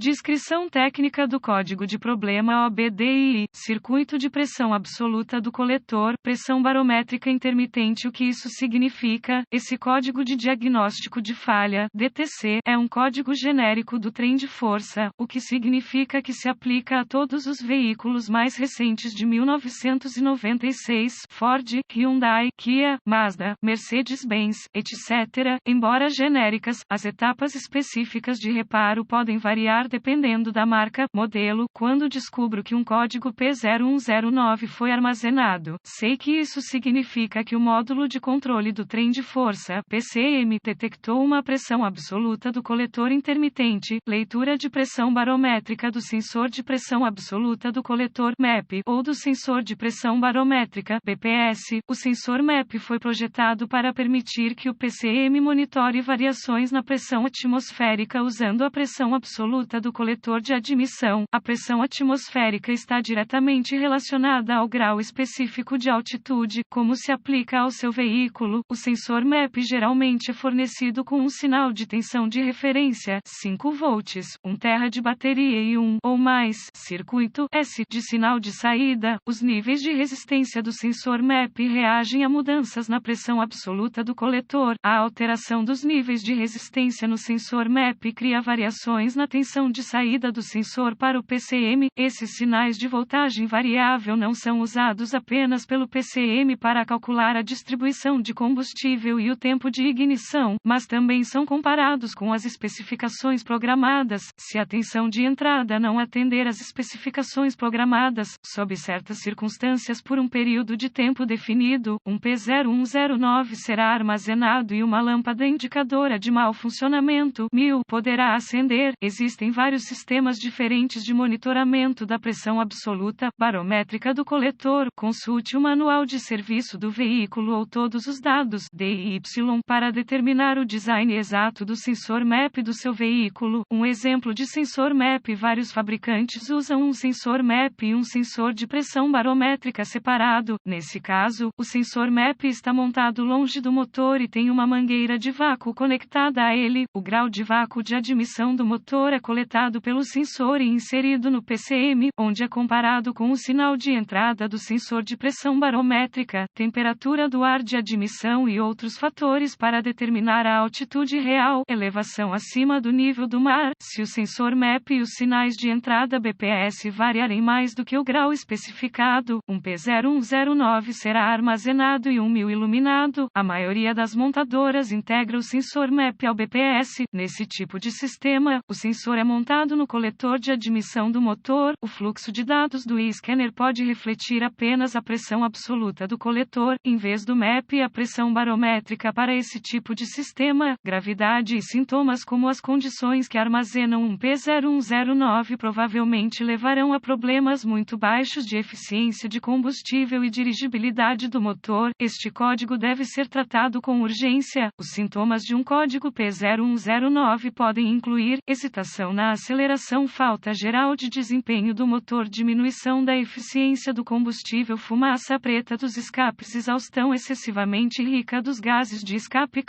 Descrição técnica do código de problema OBDI, circuito de pressão absoluta do coletor, pressão barométrica intermitente. O que isso significa? Esse código de diagnóstico de falha, DTC, é um código genérico do trem de força, o que significa que se aplica a todos os veículos mais recentes de 1996, Ford, Hyundai, Kia, Mazda, Mercedes-Benz, etc. Embora genéricas, as etapas específicas de reparo podem variar dependendo da marca, modelo. Quando descubro que um código P0109 foi armazenado, sei que isso significa que o módulo de controle do trem de força, PCM, detectou uma pressão absoluta do coletor intermitente, leitura de pressão barométrica do sensor de pressão absoluta do coletor, MEP, ou do sensor de pressão barométrica, BPS. O sensor MEP foi projetado para permitir que o PCM monitore variações na pressão atmosférica usando a pressão absoluta do coletor de admissão. A pressão atmosférica está diretamente relacionada ao grau específico de altitude, como se aplica ao seu veículo. O sensor MEP geralmente é fornecido com um sinal de tensão de referência, 5 volts, 1 terra de bateria e um ou mais circuito S de sinal de saída. Os níveis de resistência do sensor MEP reagem a mudanças na pressão absoluta do coletor. A alteração dos níveis de resistência no sensor MEP cria variações na tensão de saída do sensor para o PCM. Esses sinais de voltagem variável não são usados apenas pelo PCM para calcular a distribuição de combustível e o tempo de ignição, mas também são comparados com as especificações programadas. Se a tensão de entrada não atender às especificações programadas, sob certas circunstâncias por um período de tempo definido, um P0109 será armazenado e uma lâmpada indicadora de mau funcionamento, 1000, poderá acender. Existem vários sistemas diferentes de monitoramento da pressão absoluta barométrica do coletor. Consulte o manual de serviço do veículo ou todos os dados DY para determinar o design exato do sensor MEP do seu veículo. Um exemplo de sensor MEP: vários fabricantes usam um sensor MEP e um sensor de pressão barométrica separado. Nesse caso, o sensor MEP está montado longe do motor e tem uma mangueira de vácuo conectada a ele. O grau de vácuo de admissão do motor é coletado pelo sensor e inserido no PCM, onde é comparado com o sinal de entrada do sensor de pressão barométrica, temperatura do ar de admissão e outros fatores para determinar a altitude real, elevação acima do nível do mar. Se o sensor MEP e os sinais de entrada BPS variarem mais do que o grau especificado, um P0109 será armazenado e um 1000 iluminado. A maioria das montadoras integra o sensor MEP ao BPS. Nesse tipo de sistema, o sensor é montado no coletor de admissão do motor. O fluxo de dados do e-scanner pode refletir apenas a pressão absoluta do coletor, em vez do MEP e a pressão barométrica. Para esse tipo de sistema, gravidade e sintomas como as condições que armazenam um P0109 provavelmente levarão a problemas muito baixos de eficiência de combustível e dirigibilidade do motor. Este código deve ser tratado com urgência. Os sintomas de um código P0109 podem incluir excitação na aceleração, falta geral de desempenho do motor, diminuição da eficiência do combustível, fumaça preta dos escapes, exaustão excessivamente rica dos gases de escape.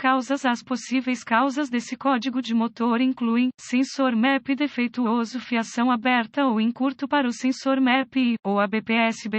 As possíveis causas desse código de motor incluem sensor MEP defeituoso, fiação aberta ou em curto para o sensor MEP, ou a BPS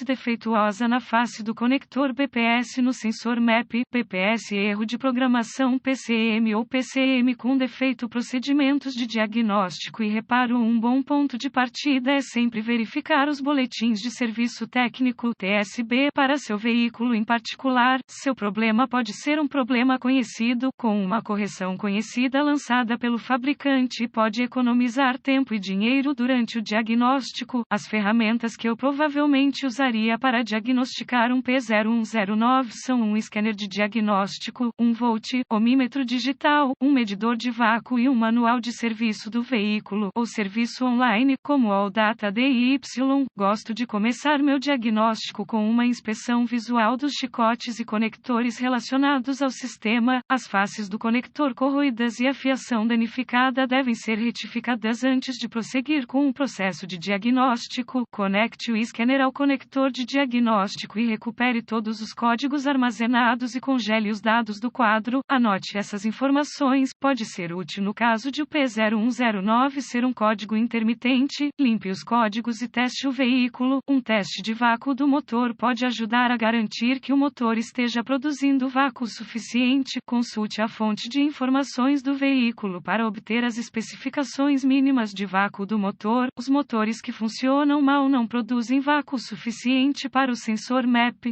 defeituosa na face do conector BPS no sensor MEP, BPS erro de programação, PCM ou PCM com defeito. Procedimentos de diagnóstico e reparo. Um bom ponto de partida é sempre verificar os boletins de serviço técnico TSB para seu veículo em particular. Seu problema pode ser um problema conhecido, com uma correção conhecida lançada pelo fabricante, e pode economizar tempo e dinheiro durante o diagnóstico. As ferramentas que eu provavelmente usaria para diagnosticar um P0109 são um scanner de diagnóstico, um voltímetro digital, um medidor de vácuo e um manual de serviço do veículo, ou serviço online, como o Data DY. Gosto de começar meu diagnóstico com uma inspeção visual dos chicotes e conectores relacionados ao sistema. As faces do conector corroídas e a fiação danificada devem ser retificadas antes de prosseguir com o processo de diagnóstico. Conecte o scanner ao conector de diagnóstico e recupere todos os códigos armazenados e congele os dados do quadro. Anote essas informações. Pode ser útil no caso de o P0109 0109 ser um código intermitente, limpe os códigos e teste o veículo. Um teste de vácuo do motor pode ajudar a garantir que o motor esteja produzindo vácuo suficiente. Consulte a fonte de informações do veículo para obter as especificações mínimas de vácuo do motor. Os motores que funcionam mal não produzem vácuo suficiente para o sensor MAP.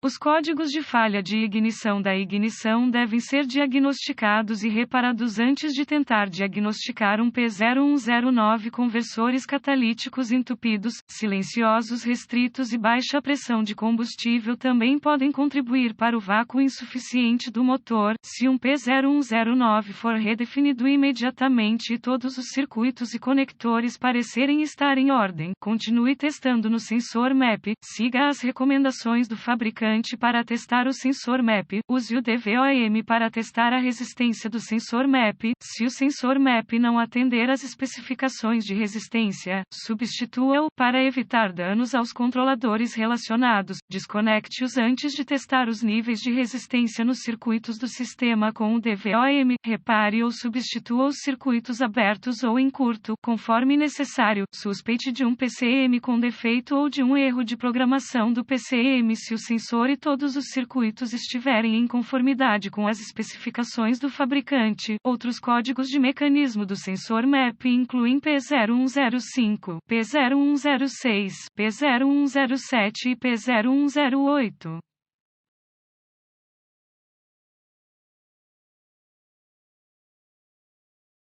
Os códigos de falha de ignição da ignição devem ser diagnosticados e reparados antes de tentar diagnosticar um P0109. Conversores catalíticos entupidos, silenciosos restritos e baixa pressão de combustível também podem contribuir para o vácuo insuficiente do motor. Se um P0109 for redefinido imediatamente e todos os circuitos e conectores parecerem estar em ordem, continue testando no sensor MAP. Siga as recomendações do fabricante para testar o sensor MAP. Use o DVOM para testar a resistência do sensor MAP. Se o sensor MAP não atender às especificações de resistência, substitua-o. Para evitar danos aos controladores relacionados, desconecte-os antes de testar os níveis de resistência nos circuitos do sistema com o DVOM. Repare ou substitua os circuitos abertos ou em curto, conforme necessário. Suspeite de um PCM com defeito ou de um erro de programação do PCM se o sensor e todos os circuitos estiverem em conformidade com as especificações do fabricante. Outros códigos de mecanismo do sensor MAP incluem P0105, P0106, P0107 e P0108.